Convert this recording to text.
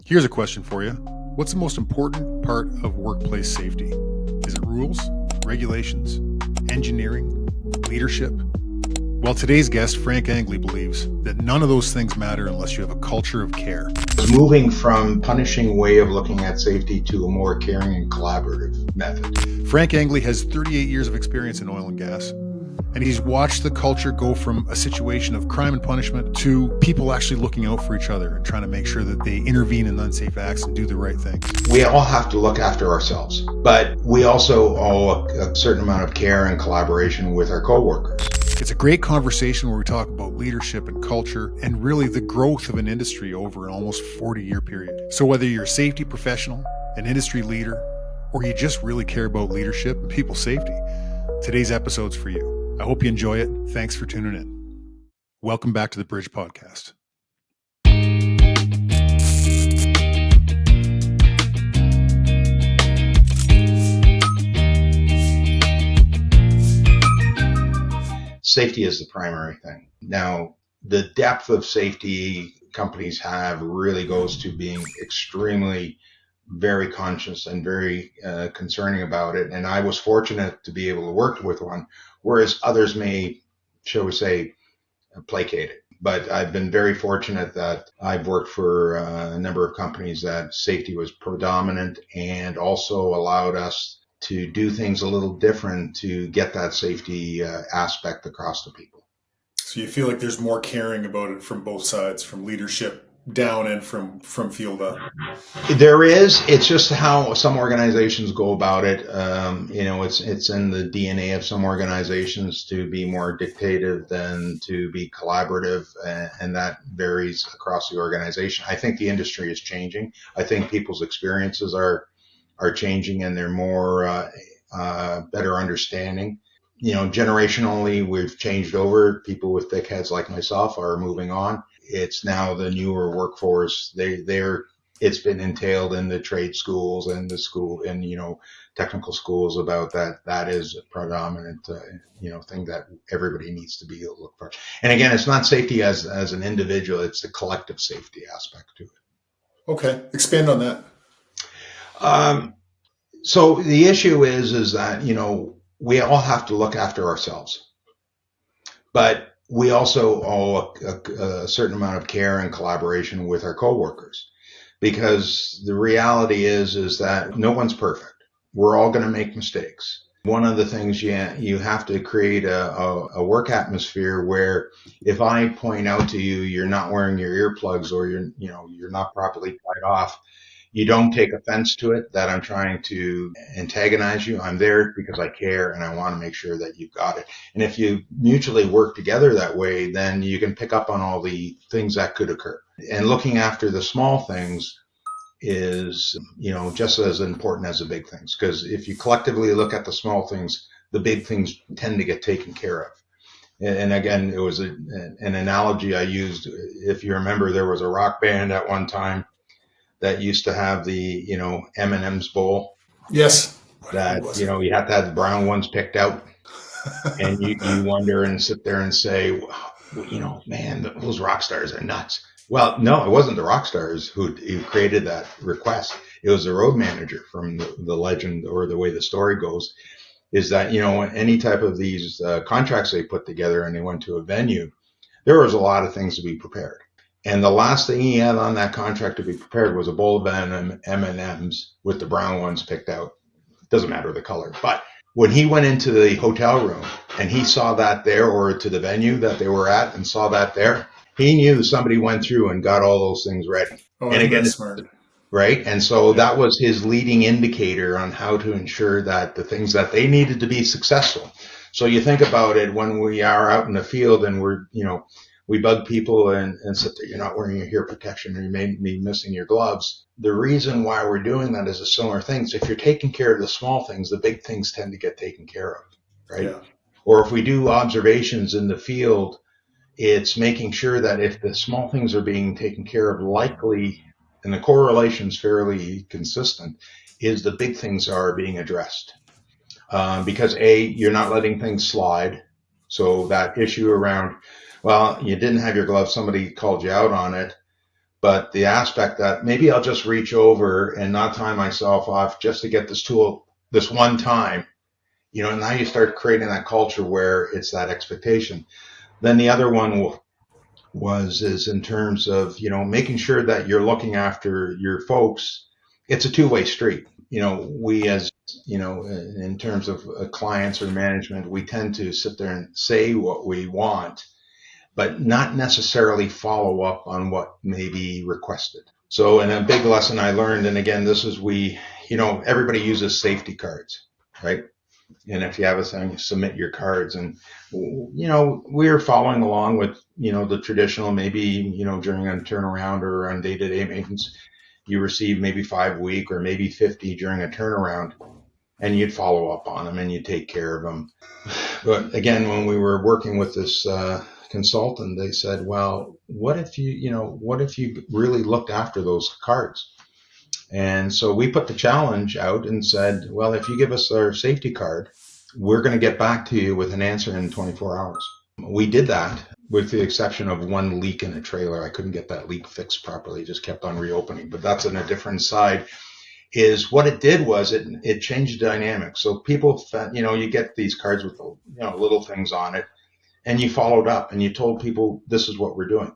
Here's a question for you. What's the most important part of workplace safety? Is it rules, regulations, engineering, leadership? Well, today's guest, Frank Engli, believes that none of those things matter unless you have a culture of care. Moving from punishing way of looking at safety to a more caring and collaborative method. Frank Engli has 38 years of experience in oil and gas, and he's watched the culture go from a situation of crime and punishment to people actually looking out for each other and trying to make sure that they intervene in unsafe acts and do the right thing. We all have to look after ourselves, but we also owe a certain amount of care and collaboration with our coworkers. It's a great conversation where we talk about leadership and culture and really the growth of an industry over an almost 40-year period. So whether you're a safety professional, an industry leader, or you just really care about leadership and people's safety, today's episode's for you. I hope you enjoy it. Thanks for tuning in. Welcome back to the Bridge Podcast. Safety is the primary thing. Now, the depth of safety companies have really goes to being extremely very conscious and very concerning about it. And I was fortunate to be able to work with one, whereas others may, shall we say, placate it. But I've been very fortunate that I've worked for a number of companies that safety was predominant and also allowed us to do things a little different to get that safety aspect across to people. So you feel like there's more caring about it from both sides, from leadership down and from field up? There is. It's just how some organizations go about it. It's in the DNA of some organizations to be more dictative than to be collaborative, and that varies across the organization. I think the industry is changing. I think people's experiences are changing, and they're more better understanding. Generationally, we've changed over. People with thick heads like myself are moving on. It's now the newer workforce. It's been entailed in the trade schools and the school and technical schools about that. That is a predominant thing that everybody needs to be able to look for. And again, it's not safety as an individual. It's the collective safety aspect to it. Okay, expand on that. So the issue is that we all have to look after ourselves, but we also owe a certain amount of care and collaboration with our coworkers, because the reality is that no one's perfect. We're all going to make mistakes. One of the things you have to create a work atmosphere where if I point out to you, you're not wearing your earplugs or you're not properly tied off, you don't take offense to it, that I'm trying to antagonize you. I'm there because I care and I want to make sure that you've got it. And if you mutually work together that way, then you can pick up on all the things that could occur. And looking after the small things is, just as important as the big things. Because if you collectively look at the small things, the big things tend to get taken care of. And again, it was an analogy I used. If you remember, there was a rock band at one time that used to have the, M&M's bowl. Yes. That, you have to have the brown ones picked out. And you wonder and sit there and say, man, those rock stars are nuts. Well, no, it wasn't the rock stars who created that request. It was the road manager. From the legend, or the way the story goes, is that, any type of these contracts they put together and they went to a venue, there was a lot of things to be prepared. And the last thing he had on that contract to be prepared was a bowl of M&Ms with the brown ones picked out. Doesn't matter the color. But when he went into the hotel room and he saw that there, or to the venue that they were at and saw that there, he knew somebody went through and got all those things ready. Oh, and again, that's smart. Right? And so that was his leading indicator on how to ensure that the things that they needed to be successful. So you think about it when we are out in the field and we bug people and sit there, you're not wearing your ear protection or you may be missing your gloves. The reason why we're doing that is a similar thing. So if you're taking care of the small things, the big things tend to get taken care of, right? Yeah. Or if we do observations in the field, it's making sure that if the small things are being taken care of, likely, and the correlation's fairly consistent, is the big things are being addressed. Because you're not letting things slide. So that issue around, well, you didn't have your gloves, somebody called you out on it, but the aspect that maybe I'll just reach over and not tie myself off just to get this tool this one time, now you start creating that culture where it's that expectation. Then the other one is in terms of, making sure that you're looking after your folks. It's a two-way street. We as, in terms of clients or management, we tend to sit there and say what we want, but not necessarily follow up on what may be requested. So, and a big lesson I learned, and again, this is everybody uses safety cards, right? And if you have a thing, submit your cards. And, we're following along with, the traditional, maybe, during a turnaround or on day-to-day maintenance, you receive maybe 5 week or maybe 50 during a turnaround, and you'd follow up on them and you take care of them. But again, when we were working with this consultant, they said, well, what if you really looked after those cards? And so we put the challenge out and said, well, if you give us our safety card, we're going to get back to you with an answer in 24 hours. We did that with the exception of one leak in a trailer. I couldn't get that leak fixed properly. It just kept on reopening. But that's on a different side. Is what it did was it changed the dynamic. So people, you get these cards with little things on it, and you followed up and you told people this is what we're doing.